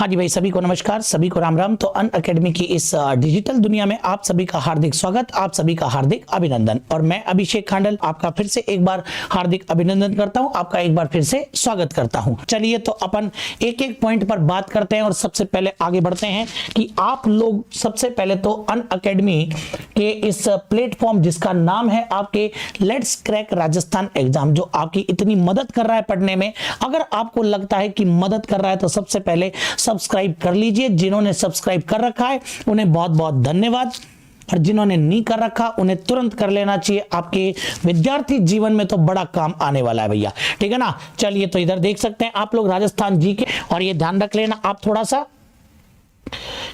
हाँ जी भाई, सभी को नमस्कार, सभी को राम राम। तो अन अकेडमी की इस डिजिटल दुनिया में आप सभी का हार्दिक स्वागत, आप सभी का हार्दिक अभिनंदन। और मैं अभिषेक खांडल आपका फिर से एक बार हार्दिक अभिनंदन करता हूं, आपका एक बार फिर से स्वागत करता हूं। चलिए तो अपन एक एक पॉइंट पर बात करते हैं और सबसे पहले आगे बढ़ते हैं कि आप लोग सबसे पहले तो अन अकेडमी के इस प्लेटफॉर्म जिसका नाम है आपके लेट्स क्रैक राजस्थान एग्जाम, जो आपकी इतनी मदद कर रहा है पढ़ने में, अगर आपको लगता है कि मदद कर रहा है तो सबसे पहले सब्सक्राइब कर लीजिए। जिन्होंने सब्सक्राइब कर रखा है उन्हें बहुत बहुत धन्यवाद, और जिन्होंने नहीं कर रखा उन्हें तुरंत कर लेना चाहिए। आपके विद्यार्थी जीवन में तो बड़ा काम आने वाला है भैया, ठीक है ना। चलिए तो इधर देख सकते हैं आप लोग राजस्थान जी के, और ये ध्यान रख लेना आप थोड़ा सा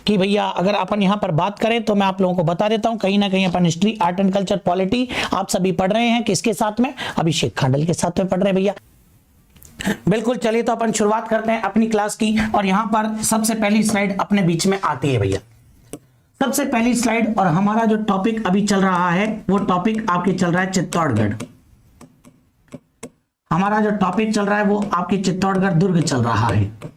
कि भैया अगर अपन यहां पर बात करें तो मैं आप लोगों को बता देता हूं, कहीं ना कहीं अपन history, art and culture, polity आप सभी पढ़ रहे हैं। किसके साथ में? अभिषेक खांडल के साथ में पढ़ रहे हैं भैया, बिल्कुल। चलिए तो अपन शुरुआत करते हैं अपनी क्लास की, और यहां पर सबसे पहली स्लाइड अपने बीच में आती है भैया, सबसे पहली स्लाइड। और हमारा जो टॉपिक अभी चल रहा है वो टॉपिक आपके चल रहा है चित्तौड़गढ़। हमारा जो टॉपिक चल रहा है वो आपके चित्तौड़गढ़ दुर्ग चल रहा है।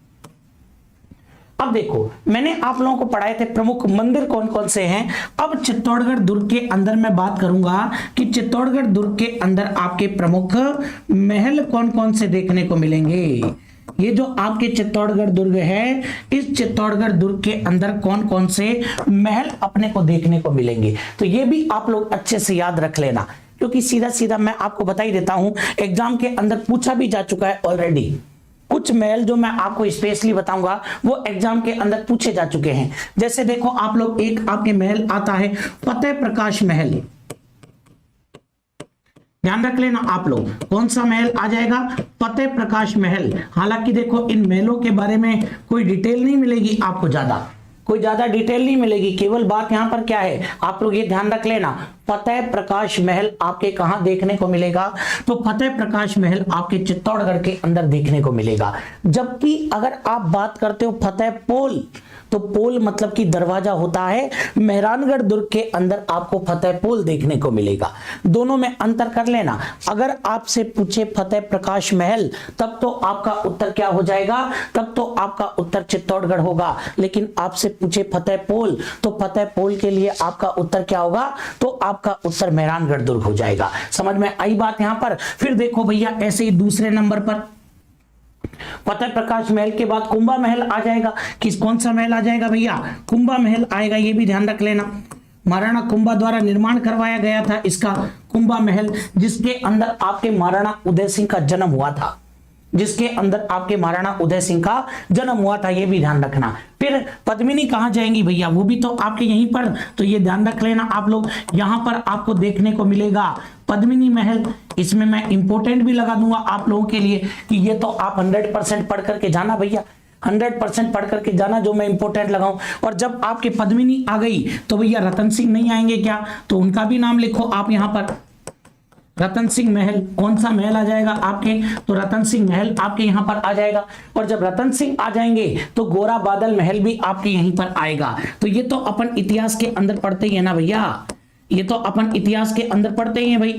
अब देखो, मैंने आप लोगों को पढ़ाए थे प्रमुख मंदिर कौन कौन से हैं। अब चित्तौड़गढ़ दुर्ग के अंदर मैं बात करूंगा कि चित्तौड़गढ़ दुर्ग के अंदर आपके प्रमुख महल कौन कौन से देखने को मिलेंगे। ये जो आपके चित्तौड़गढ़ दुर्ग है, इस चित्तौड़गढ़ दुर्ग के अंदर कौन कौन से महल अपने को देखने को मिलेंगे, तो ये भी आप लोग अच्छे से याद रख लेना, क्योंकि सीधा सीधा मैं आपको बता ही देता हूं, एग्जाम के अंदर पूछा भी जा चुका है ऑलरेडी। कुछ महल जो मैं आपको स्पेशली बताऊंगा वो एग्जाम के अंदर पूछे जा चुके हैं। जैसे देखो आप लोग, एक आपके महल आता है फतेह प्रकाश महल, ध्यान रख लेना आप लोग, कौन सा महल आ जाएगा? फतेह प्रकाश महल। हालांकि देखो इन महलों के बारे में कोई डिटेल नहीं मिलेगी आपको, कोई ज्यादा डिटेल नहीं मिलेगी। केवल बात यहां पर क्या है, आप लोग ये ध्यान रख लेना, फतेह प्रकाश महल आपके कहां देखने को मिलेगा? तो फतेह प्रकाश महल आपके चित्तौड़गढ़ के अंदर देखने को मिलेगा। जबकि अगर आप बात करते हो फतेह पोल, तो पोल मतलब कि दरवाजा होता है, मेहरानगढ़ दुर्ग के अंदर आपको फतेह पोल देखने को मिलेगा। दोनों में अंतर कर लेना। अगर आपसे पूछे फतेह प्रकाश महल, तब तो आपका उत्तर क्या हो जाएगा? तब तो आपका उत्तर चित्तौड़गढ़ होगा। लेकिन आपसे पूछे फतेह पोल, तो फतेह पोल के लिए आपका उत्तर क्या होगा? तो आपका उत्तर मेहरानगढ़ दुर्ग हो जाएगा। समझ में आई बात यहां पर? फिर देखो भैया, ऐसे ही दूसरे नंबर पर फतेह प्रकाश महल के बाद कुंभा महल आ जाएगा। कौन सा महल आ जाएगा भैया? कुंभा महल आएगा। ये भी ध्यान रख लेना, महाराणा कुंभा द्वारा निर्माण करवाया गया था इसका कुंभा महल, जिसके अंदर आपके महाराणा उदय सिंह का जन्म हुआ था, जिसके अंदर आपके महाराणा उदय सिंह का जन्म हुआ था। ये भी ध्यान रखना। फिर पद्मिनी कहां जाएंगी भैया? वो भी तो आपके यहीं पर, तो ये ध्यान रख लेना आप लोग, यहां पर आपको देखने को मिलेगा पद्मिनी महल। इसमें मैं इंपोर्टेंट भी लगा दूंगा आप लोगों के लिए कि ये तो आप 100% पढ़ करके जाना भैया, 100% पढ़ करके जाना जो मैं इंपोर्टेंट लगाऊं। और जब आपके पद्मिनी आ गई तो भैया रतन सिंह नहीं आएंगे क्या? तो उनका भी नाम लिखो आप यहां पर, रतन सिंह महल। कौन सा महल आ जाएगा आपके? तो रतन सिंह महल आपके यहां पर आ जाएगा। और जब रतन सिंह आ जाएंगे तो गोरा बादल महल भी आपके यहीं पर आएगा। तो ये तो अपन इतिहास के अंदर पढ़ते ही है ना भैया, ये तो अपन इतिहास के अंदर पढ़ते ही है भाई।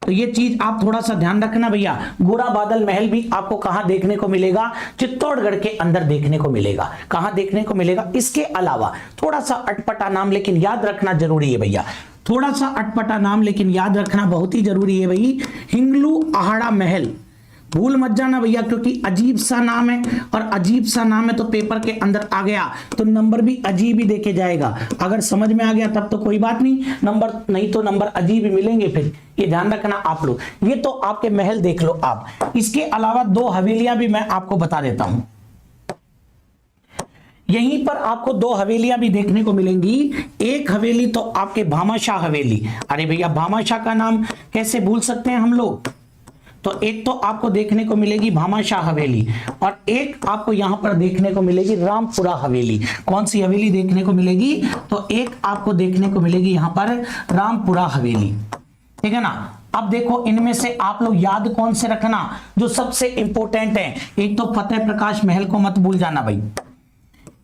तो ये चीज आप थोड़ा सा ध्यान रखना भैया। गोरा बादल महल भी आपको कहां देखने को मिलेगा? चित्तौड़गढ़ के अंदर देखने को मिलेगा। कहां देखने को मिलेगा? इसके अलावा थोड़ा सा अटपटा नाम लेकिन याद रखना जरूरी है भैया, थोड़ा सा अटपटा नाम लेकिन याद रखना बहुत ही जरूरी है भाई। हिंगलू आहाड़ा महल, भूल मत जाना भैया, क्योंकि अजीब सा नाम है, और अजीब सा नाम है तो पेपर के अंदर आ गया तो नंबर भी अजीब ही देके जाएगा। अगर समझ में आ गया तब तो कोई बात नहीं, नंबर नहीं तो नंबर अजीब ही मिलेंगे फिर, ये ध्यान रखना आप लोग। ये तो आपके महल देख लो आप। इसके अलावा दो हवेलियां भी मैं आपको बता देता हूं, यहीं पर आपको दो हवेलियां भी देखने को मिलेंगी। एक हवेली तो आपके भामाशाह हवेली, अरे भैया भामाशाह का नाम कैसे भूल सकते हैं हम लोग। तो एक तो आपको देखने को मिलेगी भामाशाह हवेली, और एक आपको यहां पर देखने को मिलेगी रामपुरा हवेली। कौन सी हवेली देखने को मिलेगी? तो एक आपको देखने को मिलेगी यहां पर रामपुरा हवेली, ठीक है ना। अब देखो इनमें से आप लोग याद कौन से रखना जो सबसे इंपॉर्टेंट है। एक तो फतेह प्रकाश महल को मत भूल जाना भाई,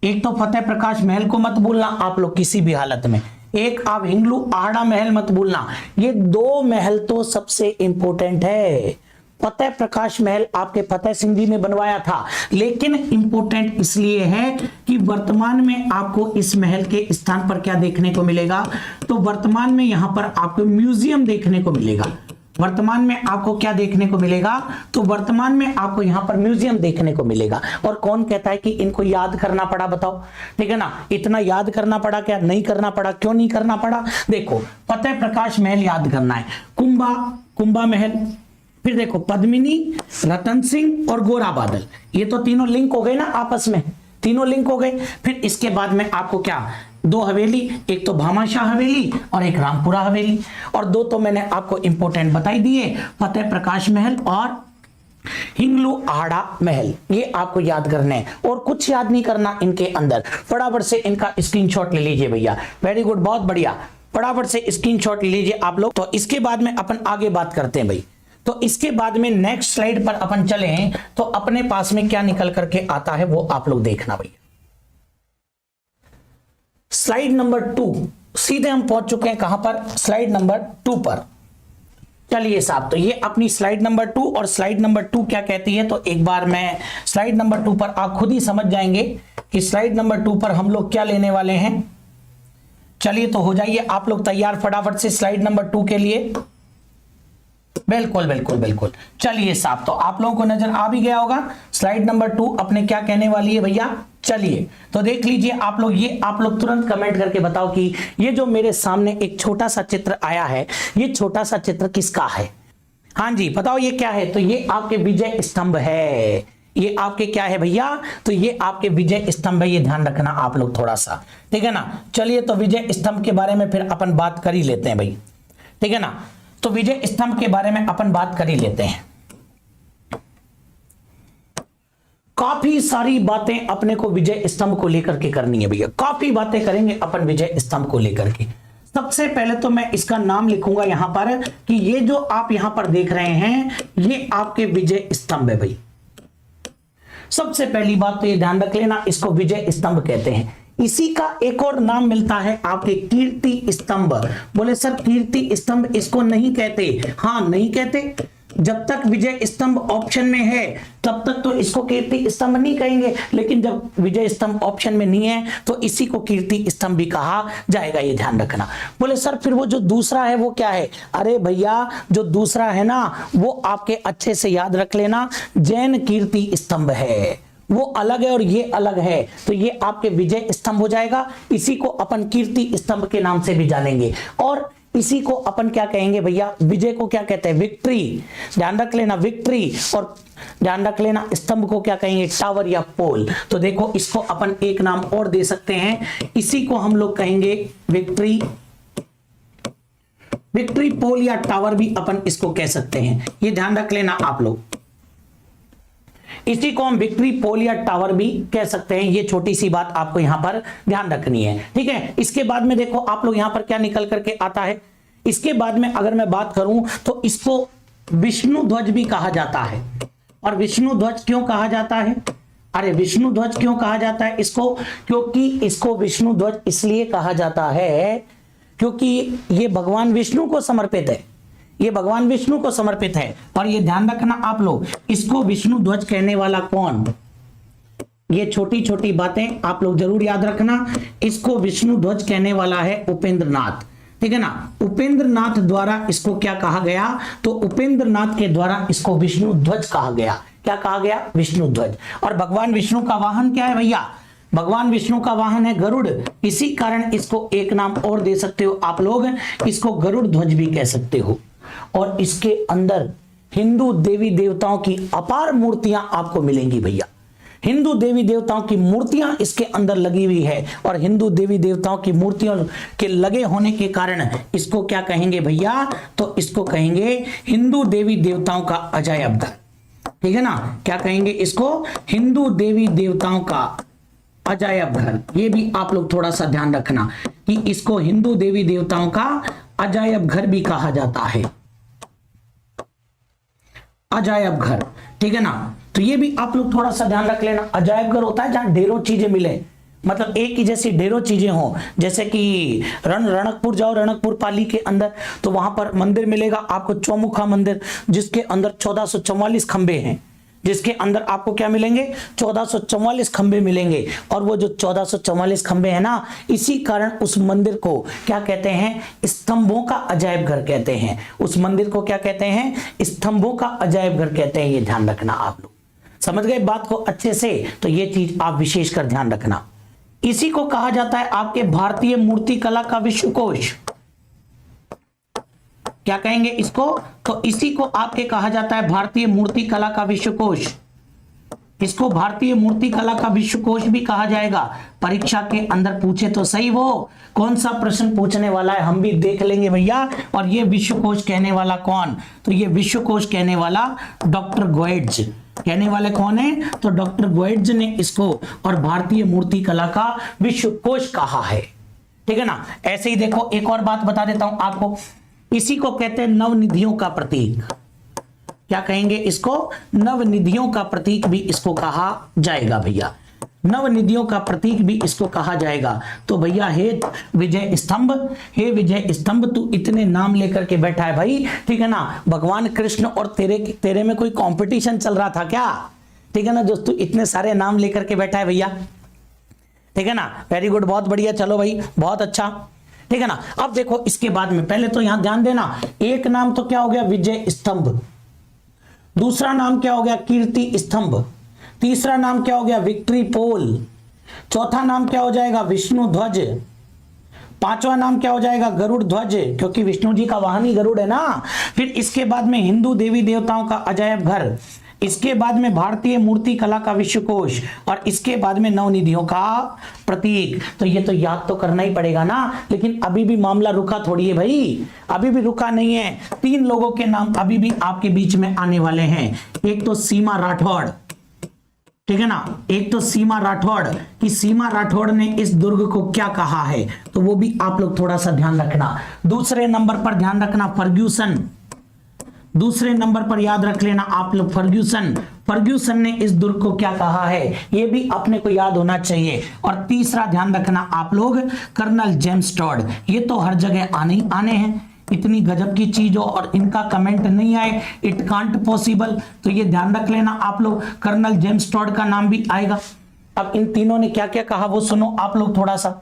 एक तो फतेह प्रकाश महल को मत भूलना आप लोग किसी भी हालत में। एक आप हिंगलू आहाड़ा महल मत भूलना। ये दो महल तो सबसे इंपॉर्टेंट है, फतेह प्रकाश महल आपके फतेह सिंह जी ने बनवाया था, लेकिन इंपॉर्टेंट इसलिए है कि वर्तमान में आपको इस महल के स्थान पर क्या देखने को मिलेगा, तो वर्तमान में यहां पर आपको म्यूजियम देखने को मिलेगा। वर्तमान में आपको क्या देखने को मिलेगा, तो वर्तमान में आपको यहां पर म्यूजियम देखने को मिलेगा। और कौन कहता है कि इनको याद करना पड़ा, बताओ, ठीक है ना, इतना याद करना पड़ा क्या, नहीं करना पड़ा, क्यों नहीं करना पड़ा, देखो फतेह प्रकाश महल याद करना है, कुंभा महल, फिर देखो पद्मिनी, रतन सिंह और गोरा बादल, ये तो तीनों लिंक हो गए ना आपस में, तीनों लिंक हो गए। फिर इसके बाद में आपको क्या, दो हवेली, एक तो भामाशाह हवेली और एक रामपुरा हवेली, और दो तो मैंने आपको इंपॉर्टेंट बताई दिए, फतेह प्रकाश महल और हिंगलू आड़ा महल, ये आपको याद करने हैं और कुछ याद नहीं करना इनके अंदर। फटाफट से इनका स्क्रीनशॉट ले लीजिए भैया, वेरी गुड, बहुत बढ़िया, फटाफट से स्क्रीनशॉट ले लीजिए आप लोग। तो इसके बाद में अपन आगे बात करते हैं भाई। तो इसके बाद में नेक्स्ट स्लाइड पर अपन चले तो अपने पास में क्या निकल करके आता है वो आप लोग देखना भैया। स्लाइड नंबर 2, सीधे हम पहुंच चुके हैं कहां पर, स्लाइड नंबर 2 पर। चलिए साहब, तो ये अपनी स्लाइड नंबर 2, और स्लाइड नंबर 2 क्या कहती है, तो एक बार मैं स्लाइड नंबर 2 पर आप खुद ही समझ जाएंगे कि स्लाइड नंबर 2 पर हम लोग क्या लेने वाले हैं। चलिए तो हो जाइए आप लोग तैयार फटाफट से स्लाइड नंबर 2 के लिए। बिल्कुल बिल्कुल बिल्कुल, चलिए साहब, तो आप लोगों को नजर आ भी गया होगा स्लाइड नंबर 2 अपने क्या कहने वाली है भैया। चलिए तो देख लीजिए आप लोग, ये आप लोग तुरंत कमेंट करके बताओ कि ये जो मेरे सामने एक छोटा सा चित्र आया है, ये छोटा सा चित्र किसका है, हाँ जी बताओ ये क्या है, तो ये आपके विजय स्तंभ है, ये आपके क्या है भैया, तो ये आपके विजय स्तंभ है, ये ध्यान रखना आप लोग थोड़ा सा, ठीक है ना। चलिए तो विजय स्तंभ के बारे में फिर अपन बात कर ही लेते हैं भाई, ठीक है ना। तो विजय स्तंभ के बारे में अपन बात कर ही लेते हैं। काफी सारी बातें अपने को विजय स्तंभ को लेकर के करनी है भैया, काफी बातें करेंगे अपन विजय स्तंभ को लेकर के। सबसे पहले तो मैं इसका नाम लिखूंगा यहां पर कि ये जो आप यहां पर देख रहे हैं ये आपके विजय स्तंभ है भाई। सबसे पहली बात तो ये ध्यान रख लेना, इसको विजय स्तंभ कहते हैं। इसी का एक और नाम मिलता है आपके कीर्ति स्तंभ। बोले सर कीर्ति स्तंभ इसको नहीं कहते, हाँ नहीं कहते, जब तक विजय स्तंभ ऑप्शन में है तब तक तो इसको कीर्ति स्तंभ नहीं कहेंगे, लेकिन जब विजय स्तंभ ऑप्शन में नहीं है तो इसी को कीर्ति स्तंभ भी कहा जाएगा, ये ध्यान रखना। बोले सर फिर वो जो दूसरा है वो क्या है, अरे भैया जो दूसरा है ना वो आपके अच्छे से याद रख लेना, जैन कीर्ति स्तंभ है, वो अलग है और ये अलग है, तो ये आपके विजय स्तंभ हो जाएगा। इसी को अपन कीर्ति स्तंभ के नाम से भी जानेंगे, और इसी को अपन क्या कहेंगे भैया, विजय को क्या कहते हैं, विक्ट्री, ध्यान रख लेना विक्ट्री, और ध्यान रख लेना स्तंभ को क्या कहेंगे, टावर या पोल। तो देखो इसको अपन एक नाम और दे सकते हैं, इसी को हम लोग कहेंगे विक्ट्री, विक्ट्री पोल या टावर भी अपन इसको कह सकते हैं, ये ध्यान रख लेना आप लोग। इसी को हम विक्ट्री पोल या टावर भी कह सकते हैं, ये छोटी सी बात आपको यहां पर ध्यान रखनी है, ठीक है। इसके बाद में देखो आप लोग यहां पर क्या निकल करके आता है, इसके बाद में अगर मैं बात करूं तो इसको विष्णु ध्वज भी कहा जाता है। और विष्णु ध्वज क्यों कहा जाता है, अरे विष्णु ध्वज क्यों कहा जाता है इसको, क्योंकि इसको विष्णु ध्वज इसलिए कहा जाता है क्योंकि ये भगवान विष्णु को समर्पित है, ये भगवान विष्णु को समर्पित है। और ये ध्यान रखना आप लोग, इसको विष्णु ध्वज कहने वाला कौन, ये छोटी छोटी बातें आप लोग जरूर याद रखना, इसको विष्णु ध्वज कहने वाला है उपेंद्रनाथ, ठीक है ना। उपेंद्रनाथ द्वारा इसको क्या कहा गया, तो उपेंद्रनाथ के द्वारा इसको विष्णु ध्वज कहा गया। क्या कहा गया, विष्णु ध्वज। और भगवान विष्णु का वाहन क्या है भैया, भगवान विष्णु का वाहन है गरुड़, इसी कारण इसको एक नाम और दे सकते हो आप लोग, इसको गरुड़ ध्वज भी कह सकते हो। और इसके अंदर हिंदू देवी देवताओं की अपार मूर्तियां आपको मिलेंगी भैया, हिंदू देवी देवताओं की मूर्तियां इसके अंदर लगी हुई है। और हिंदू देवी देवताओं की मूर्तियों के लगे होने के कारण इसको क्या कहेंगे भैया, तो इसको कहेंगे हिंदू देवी देवताओं का अजायब घर, ठीक है ना। क्या कहेंगे इसको, हिंदू देवी देवताओं का अजायब घर। ये भी आप लोग थोड़ा सा ध्यान रखना कि इसको हिंदू देवी देवताओं का अजायब घर भी कहा जाता है, अजायब घर, ठीक है ना। तो ये भी आप लोग थोड़ा सा ध्यान रख लेना, अजायब घर होता है जहां ढेरों चीजें मिले, मतलब एक ही जैसी ढेरों चीजें हो, जैसे कि रणकपुर जाओ, रणकपुर पाली के अंदर, तो वहां पर मंदिर मिलेगा आपको चौमुखा मंदिर, जिसके अंदर 1444 खंबे हैं, जिसके अंदर आपको क्या मिलेंगे, 1444 खंबे मिलेंगे। और वो जो 1444 खंबे हैं ना, इसी कारण उस मंदिर को क्या कहते हैं, स्तंभों का अजायब घर कहते हैं। उस मंदिर को क्या कहते हैं, स्तंभों का अजायब घर कहते हैं। ये ध्यान रखना, आप लोग समझ गए बात को अच्छे से, तो ये चीज आप विशेषकर ध्यान रखना। इसी को कहा जाता है आपके भारतीय मूर्ति कला का विश्वकोश। क्या कहेंगे इसको, तो इसी को आपके कहा जाता है भारतीय मूर्ति कला का विश्वकोश। इसको भारतीय मूर्ति कला का विश्वकोश भी कहा जाएगा। परीक्षा के अंदर पूछे तो सही वो कौन सा प्रश्न पूछने वाला है, हम भी देख लेंगे भैया। और ये विश्वकोश कहने वाला कौन, तो ये विश्वकोश कहने वाला डॉक्टर गोएट्ज। कहने वाले कौन है, तो डॉक्टर गोएट्ज ने इसको और भारतीय मूर्ति कला का विश्वकोश कहा है। ठीक है ना। ऐसे ही देखो एक और बात बता देता हूं आपको, इसी को कहते हैं नवनिधियों का प्रतीक। क्या कहेंगे इसको, नवनिधियों का प्रतीक भी इसको कहा जाएगा भैया, नवनिधियों का प्रतीक भी इसको कहा जाएगा। तो भैया हे विजय स्तंभ, हे विजय स्तंभ, तू इतने नाम लेकर के बैठा है भाई, ठीक है ना। भगवान कृष्ण और तेरे में कोई कंपटीशन चल रहा था क्या, ठीक है ना, जो तू इतने सारे नाम लेकर के बैठा है भैया, ठीक है ना। वेरी गुड, बहुत बढ़िया, चलो भाई बहुत अच्छा, ठीक है ना। अब देखो इसके बाद में पहले तो यहां ध्यान देना, एक नाम तो क्या हो गया, विजय स्तंभ, दूसरा नाम क्या हो गया, कीर्ति स्तंभ, तीसरा नाम क्या हो गया, विक्ट्री पोल, चौथा नाम क्या हो जाएगा, विष्णु ध्वज, पांचवा नाम क्या हो जाएगा, गरुड़ ध्वज, क्योंकि विष्णु जी का वाहन ही गरुड़ है ना। फिर इसके बाद में हिंदू देवी देवताओं का अजायब घर, इसके बाद में भारतीय मूर्ति कला का विश्वकोश, और इसके बाद में नवनिधियों का प्रतीक। तो ये तो याद तो करना ही पड़ेगा ना, लेकिन अभी भी मामला रुका थोड़ी है भाई, अभी भी रुका नहीं है। तीन लोगों के नाम अभी भी आपके बीच में आने वाले हैं। एक तो सीमा राठौड़, ठीक है ना, एक तो सीमा राठौड़, कि सीमा राठौड़ ने इस दुर्ग को क्या कहा है, तो वो भी आप लोग थोड़ा सा ध्यान रखना। दूसरे नंबर पर ध्यान रखना फर्ग्यूसन, दूसरे नंबर पर याद रख लेना आप लोग फर्ग्यूसन, फर्ग्यूसन ने इस दुर्ग को क्या कहा है, ये भी अपने को याद होना चाहिए। और तीसरा ध्यान रखना आप लोग कर्नल जेम्स टॉड, ये तो हर जगह आने ही आने हैं, इतनी गजब की चीज हो और इनका कमेंट नहीं आए, इट कांट पॉसिबल। तो ये ध्यान रख लेना आप लोग, कर्नल जेम्स टॉड का नाम भी आएगा। अब इन तीनों ने क्या क्या कहा वो सुनो आप लोग थोड़ा सा।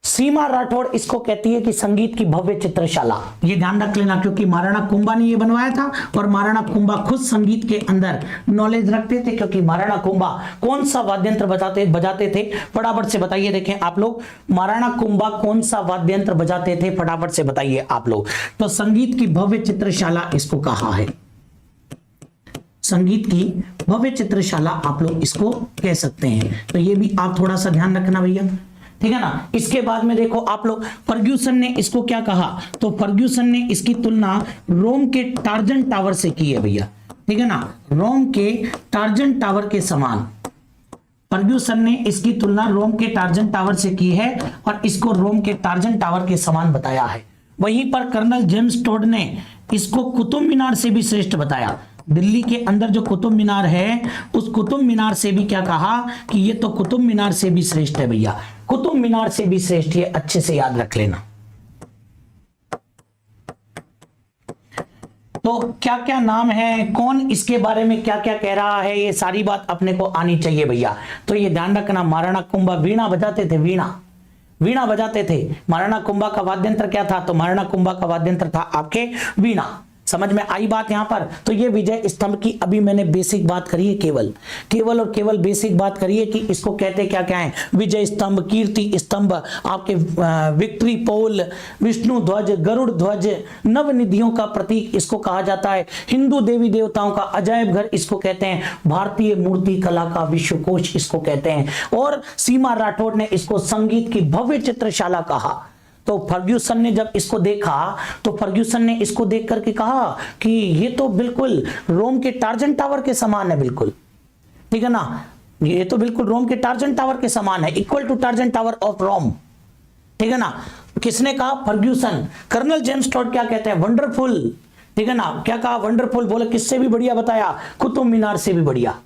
सीमा राठौड़ इसको कहती है कि संगीत की भव्य चित्रशाला, ये ध्यान रख लेना, क्योंकि महाराणा कुंभा ने ये बनवाया था, और महाराणा कुंभा खुद संगीत के अंदर नॉलेज रखते थे, क्योंकि महाराणा कुंभा कौन सा वाद्यंत्र बजाते थे, फटाफट से बताइए। देखें आप लोग, महाराणा कुंभा कौन सा वाद्यंत्र बजाते थे, फटाफट से बताइए आप लोग। तो संगीत की भव्य चित्रशाला इसको कहा है, संगीत की भव्य चित्रशाला आप लोग इसको कह सकते हैं। तो ये भी आप थोड़ा सा ध्यान रखना भैया, ठीक है ना। इसके बाद में देखो आप लोग, फर्ग्यूसन ने इसको क्या कहा, तो फर्ग्यूसन ने इसकी तुलना रोम के टार्जन टावर से की है भैया, ठीक है ना, रोम के टार्जन टावर के समान। फर्ग्यूसन ने इसकी तुलना रोम के टार्जन टावर से की है और इसको रोम के टार्जन टावर के समान बताया है। वहीं पर कर्नल जेम्स टॉड ने इसको कुतुब मीनार से भी श्रेष्ठ बताया। दिल्ली के अंदर जो कुतुब मीनार है, उस कुतुब मीनार से भी क्या कहा कि ये तो कुतुब मीनार से भी श्रेष्ठ है भैया, कुतुब मीनार से भी श्रेष्ठ, ये अच्छे से याद रख लेना। तो क्या क्या नाम है, कौन इसके बारे में क्या क्या कह रहा है, ये सारी बात अपने को आनी चाहिए भैया। तो ये ध्यान रखना, महाराणा कुंभा वीणा बजाते थे, वीणा बजाते थे। महाराणा कुंभा का वाद्यंत्र क्या था, तो महाराणा कुंभा का वाद्यंत्र था आपके वीणा। समझ में आई बात यहां पर। तो ये विजय स्तंभ की अभी मैंने बेसिक बात करी है, केवल बेसिक बात करी है कि इसको कहते क्या क्या है, विजय स्तंभ, कीर्ति स्तंभ, आपके विक्ट्री पोल, विष्णु ध्वज, गरुड़ ध्वज, नवनिधियों का प्रतीक इसको कहा जाता है, हिंदू देवी देवताओं का अजायब घर इसको कहते हैं, भारतीय मूर्ति कला का विश्वकोश इसको कहते हैं, और सीमा राठौड़ ने इसको संगीत की भव्य चित्रशाला कहा। तो फर्ग्यूसन ने जब इसको देखा, तो फर्ग्यूसन ने इसको देख करके कहा कि ये तो बिल्कुल रोम के टार्जन टावर के समान है, बिल्कुल, ठीक है ना, ये तो बिल्कुल रोम के टार्जन टावर के समान है, इक्वल टू टार्जन टावर ऑफ रोम, ठीक है ना। किसने कहा, फर्ग्यूसन। कर्नल जेम्स टॉड क्या कहते हैं, वंडरफुल, ठीक है ना, क्या कहा, वंडरफुल, बोले किससे भी बढ़िया बताया, कुतुब मीनार से भी बढ़िया।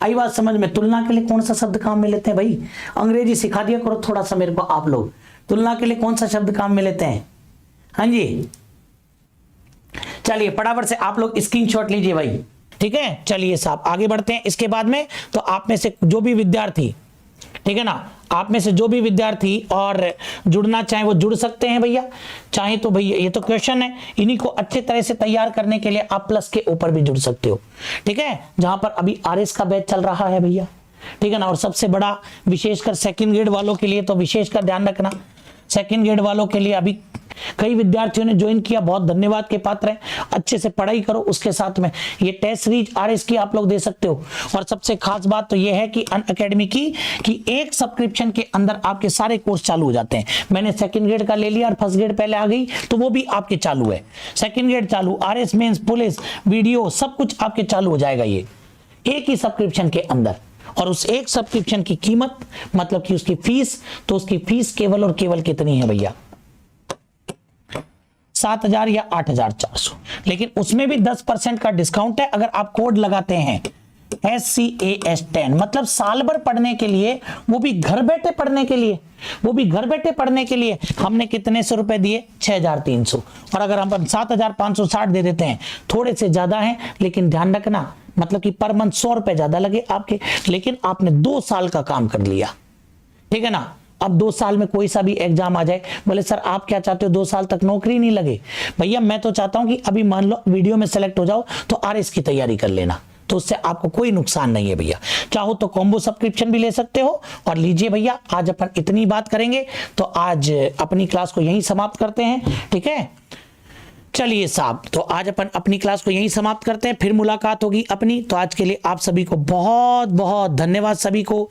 आई बात समझ में? तुलना के लिए कौन सा शब्द काम में लेते हैं भाई? अंग्रेजी सिखा दिया करो थोड़ा सा मेरे को आप लोग। तुलना के लिए कौन सा शब्द काम में लेते हैं? हाँ जी, चलिए फटाफट से आप लोग स्क्रीनशॉट लीजिए भाई, ठीक है। चलिए साहब आगे बढ़ते हैं। इसके बाद में तो आप में से जो भी विद्यार्थी, ठीक है ना, आप में से जो भी विद्यार्थी और जुड़ना चाहे वो जुड़ सकते हैं भैया, चाहे तो भैया ये तो क्वेश्चन है, इन्हीं को अच्छे तरह से तैयार करने के लिए आप प्लस के ऊपर भी जुड़ सकते हो, ठीक है, जहां पर अभी आरएस का बैच चल रहा है भैया, ठीक है ना। और सबसे बड़ा विशेषकर सेकंड ग्रेड वालों के लिए तो विशेषकर ध्यान रखना, सेकंड ग्रेड वालों के लिए अभी कई विद्यार्थियों ने ज्वाइन किया, बहुत धन्यवाद के पात्र हैं। अच्छे से पढ़ाई करो, उसके साथ में ये टेस्ट सीरीज आरएस की आप लोग दे सकते हो। और सबसे खास बात तो ये है कि अनअकैडमी की कि एक सब्सक्रिप्शन के अंदर आपके सारे कोर्स चालू हो जाते हैं। मैंने सेकंड ग्रेड का ले लिया और फर्स्ट ग्रेड पहले आ गई, तो वो भी आपके चालू है। सेकंड ग्रेड चालू, आरएस मेंस, पुलिस, वीडियो सब कुछ आपके चालू हो जाएगा ये एक ही सब्सक्रिप्शन के अंदर। और उस एक सब्सक्रिप्शन की कीमत मतलब कि उसकी फीस, तो उसकी फीस केवल और केवल कितनी है भैया? 7,000 या 8,400। लेकिन उसमें भी 10% का डिस्काउंट है अगर आप कोड लगाते हैं SCAS10, मतलब साल भर पढ़ने के लिए, वो भी घर बैठे पढ़ने के लिए, वो भी घर बैठे पढ़ने के लिए हमने कितने सौ रुपए दिए? 6,300। और अगर हम 7,560 दे देते हैं, थोड़े से ज्यादा हैं, लेकिन ध्यान रखना मतलब कि पर मंथ 100 रुपए ज्यादा लगे आपके, लेकिन आपने 2 साल का काम कर लिया, ठीक है ना। अब 2 साल में कोई सा भी एग्जाम आ जाए, बोले सर आप क्या चाहते हो 2 साल तक नौकरी नहीं लगे? भैया मैं तो चाहता हूं कि अभी मान लो वीडियो में सेलेक्ट हो जाओ तो आरएस की तैयारी कर लेना, तो उससे आपको कोई नुकसान नहीं है भैया। चाहो तो कॉम्बो सब्सक्रिप्शन भी ले सकते हो। और लीजिए भैया, आज अपन इतनी बात करेंगे, तो आज अपनी क्लास को यहीं समाप्त करते हैं, ठीक है। चलिए साहब, तो आज अपन अपनी क्लास को यहीं समाप्त करते हैं, फिर मुलाकात होगी अपनी। तो आज के लिए आप सभी को बहुत बहुत धन्यवाद सभी को।